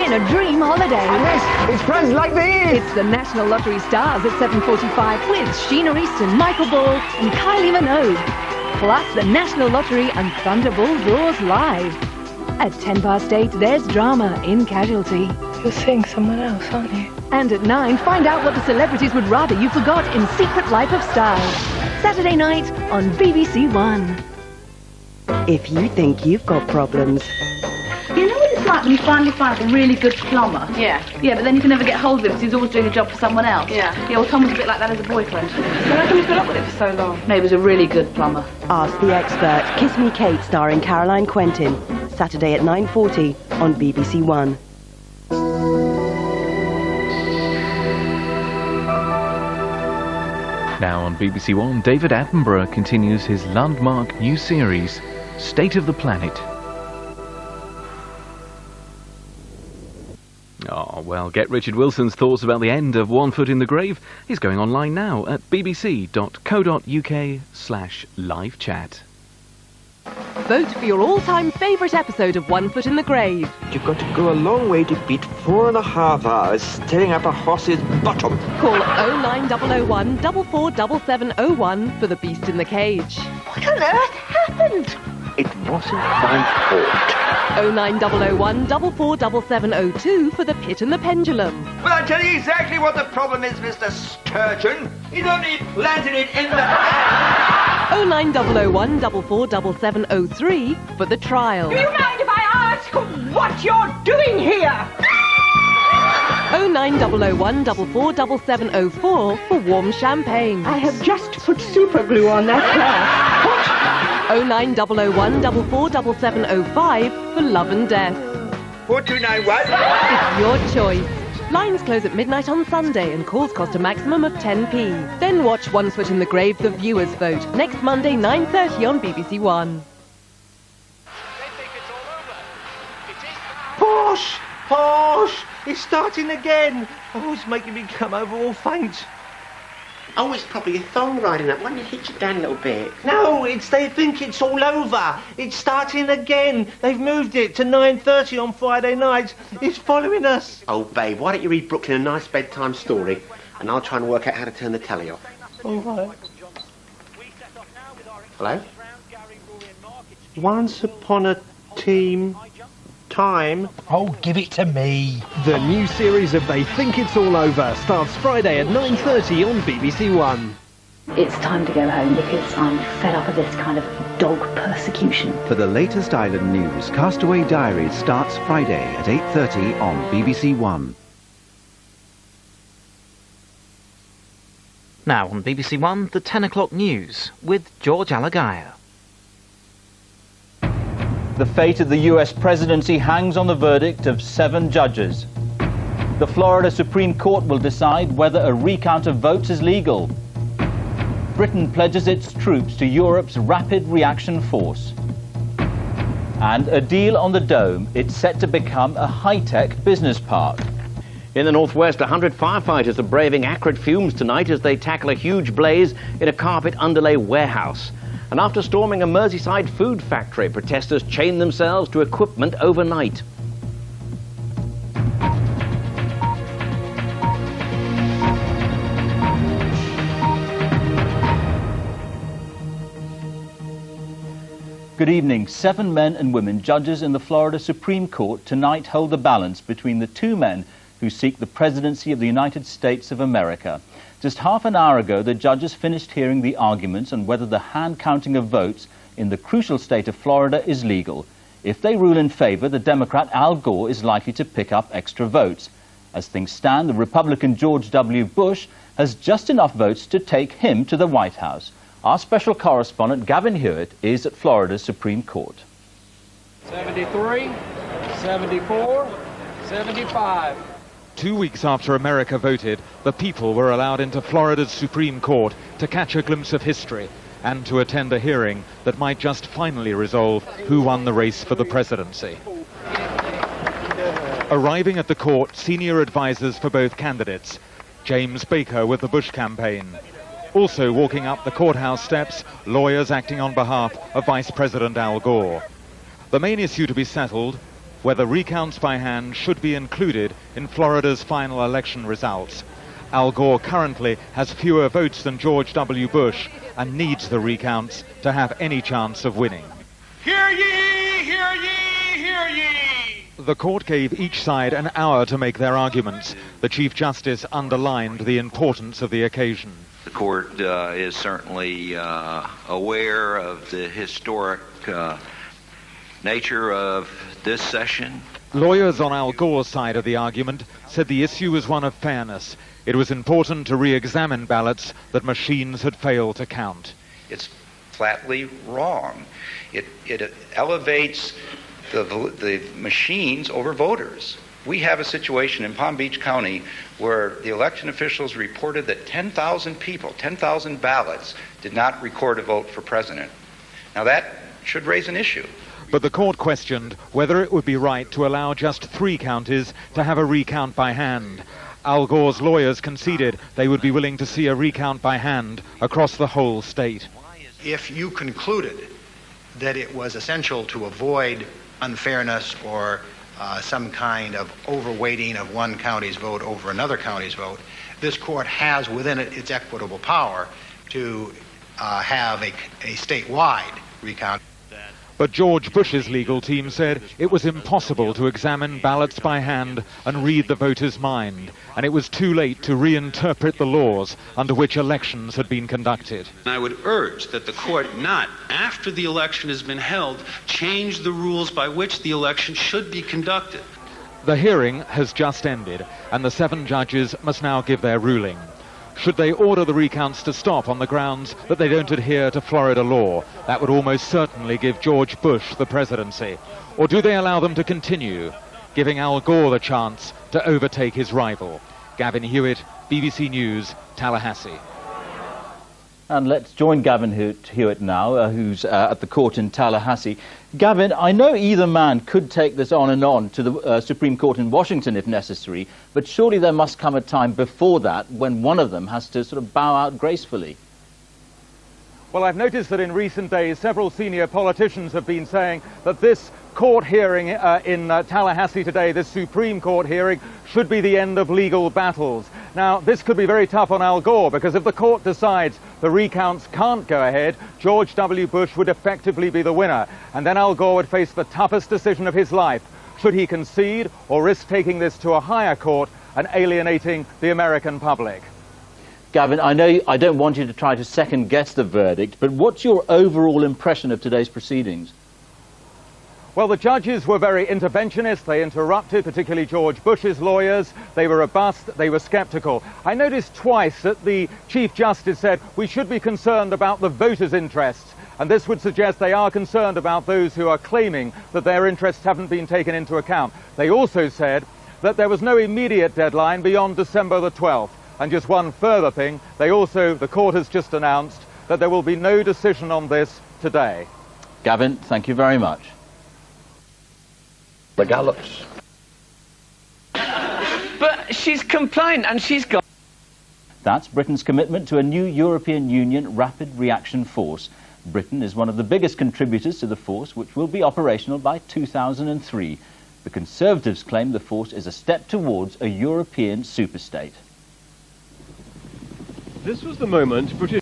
win a dream holiday. And this is prizes like these. It's the National Lottery Stars at 7:45 with Sheena Easton, Michael Ball and Kylie Minogue. Plus the National Lottery and Thunderball draws live. At 8:10, there's drama in Casualty. You're seeing someone else, aren't you? And at 9, find out what the celebrities would rather you forgot in Secret Life of Stars. Saturday night on BBC One. If you think you've got problems, You know what it's like when you finally find a really good plumber? Yeah. Yeah, but then you can never get hold of him because he's always doing a job for someone else. Yeah. Yeah, well, Tom was a bit like that as a boyfriend. So how come you put up with it for so long? No, he was a really good plumber. ask the expert. Kiss Me Kate starring Caroline Quentin. Saturday at 9:40 on BBC One. Now on BBC One, David Attenborough continues his landmark new series, State of the Planet. Oh, well, get Richard Wilson's thoughts about the end of One Foot in the Grave. He's going online now at bbc.co.uk/live chat. Vote for your all-time favourite episode of One Foot in the Grave. You've got to go a long way to beat 4.5 hours staring up a horse's bottom. Call 09001 447701 for The Beast in the Cage. What on earth happened? It wasn't my fault. 09001 447702 for The Pit and the Pendulum. Well, I'll tell you exactly what the problem is, Mr. Sturgeon. He's only planted it in the hand. 09001 447703 for The Trial. Do you mind if I ask what you're doing here? 09001 447704 for Warm Champagne. I have just put super glue on that car. 09001 447705 for Love and Death. 4291. It's your choice. Lines close at midnight on Sunday and calls cost a maximum of 10p. Then watch One Foot in the Grave, The Viewers Vote, next Monday 9:30 on BBC One. Posh! Posh! It's starting again. Oh, it's making me come over all faint. Oh, it's probably your thong riding up. Why don't you hitch it down a little bit? No, they think it's all over. It's starting again. They've moved it to 9:30 on Friday night. It's following us. Oh, babe, why don't you read Brooklyn a nice bedtime story and I'll try and work out how to turn the telly off. All right. Hello? Once upon a time. Oh, give it to me. The new series of They Think It's All Over starts Friday at 9:30 on BBC One. It's time to go home because I'm fed up of this kind of dog persecution. For the latest island news, Castaway Diaries starts Friday at 8:30 on BBC One. Now on BBC One, the 10 o'clock news with George Alagaya. The fate of the US presidency hangs on the verdict of 7 judges. The Florida Supreme Court will decide whether a recount of votes is legal. Britain pledges its troops to Europe's Rapid Reaction Force. And a deal on the Dome, it's set to become a high-tech business park. In the northwest, 100 firefighters are braving acrid fumes tonight as they tackle a huge blaze in a carpet underlay warehouse. And after storming a Merseyside food factory, protesters chained themselves to equipment overnight. Good evening. 7 men and women judges in the Florida Supreme Court tonight hold the balance between the 2 men who seek the presidency of the United States of America. Just half an hour ago, the judges finished hearing the arguments on whether the hand counting of votes in the crucial state of Florida is legal. If they rule in favor, the Democrat Al Gore is likely to pick up extra votes. As things stand, the Republican George W. Bush has just enough votes to take him to the White House. Our special correspondent Gavin Hewitt is at Florida's Supreme Court. 73, 74, 75. 2 weeks after America voted, the people were allowed into Florida's Supreme Court to catch a glimpse of history and to attend a hearing that might just finally resolve who won the race for the presidency. Arriving at the court, senior advisors for both candidates, James Baker with the Bush campaign. Also walking up the courthouse steps, lawyers acting on behalf of Vice President Al Gore. The main issue to be settled, whether recounts by hand should be included in Florida's final election results. Al Gore currently has fewer votes than George W. Bush and needs the recounts to have any chance of winning. Hear ye, hear ye, hear ye! The court gave each side an hour to make their arguments. The Chief Justice underlined the importance of the occasion. The court is certainly aware of the historic nature of this session. Lawyers on Al Gore's side of the argument said the issue was one of fairness. It was important to re-examine ballots that machines had failed to count. It's flatly wrong. It elevates the machines over voters. We have a situation in Palm Beach County where the election officials reported that 10,000 people, 10,000 ballots, did not record a vote for president. Now that should raise an issue. But the court questioned whether it would be right to allow just 3 counties to have a recount by hand. Al Gore's lawyers conceded they would be willing to see a recount by hand across the whole state. If you concluded that it was essential to avoid unfairness or some kind of overweighting of one county's vote over another county's vote, this court has within it its equitable power to have a statewide recount. But George Bush's legal team said it was impossible to examine ballots by hand and read the voter's mind, and it was too late to reinterpret the laws under which elections had been conducted. I would urge that the court not, after the election has been held, change the rules by which the election should be conducted. The hearing has just ended, and the 7 judges must now give their ruling. Should they order the recounts to stop on the grounds that they don't adhere to Florida law? That would almost certainly give George Bush the presidency. Or do they allow them to continue, giving Al Gore the chance to overtake his rival? Gavin Hewitt, BBC News, Tallahassee. And let's join Gavin Hewitt now, who's at the court in Tallahassee. Gavin, I know either man could take this on and on to the Supreme Court in Washington if necessary, but surely there must come a time before that when one of them has to sort of bow out gracefully. Well, I've noticed that in recent days several senior politicians have been saying that this court hearing in Tallahassee today, this Supreme Court hearing, should be the end of legal battles. Now, this could be very tough on Al Gore, because if the court decides the recounts can't go ahead, George W. Bush would effectively be the winner, and then Al Gore would face the toughest decision of his life. Should he concede or risk taking this to a higher court and alienating the American public? Gavin, I know I don't want you to try to second-guess the verdict, but what's your overall impression of today's proceedings? Well, the judges were very interventionist. They interrupted, particularly George Bush's lawyers. They were robust. They were skeptical. I noticed twice that the Chief Justice said we should be concerned about the voters' interests, and this would suggest they are concerned about those who are claiming that their interests haven't been taken into account. They also said that there was no immediate deadline beyond December the 12th. And just one further thing, the court has just announced that there will be no decision on this today. Gavin, thank you very much. The Gallops. But she's compliant and she's got... That's Britain's commitment to a new European Union Rapid Reaction Force. Britain is one of the biggest contributors to the force, which will be operational by 2003. The Conservatives claim the force is a step towards a European superstate. This was the moment British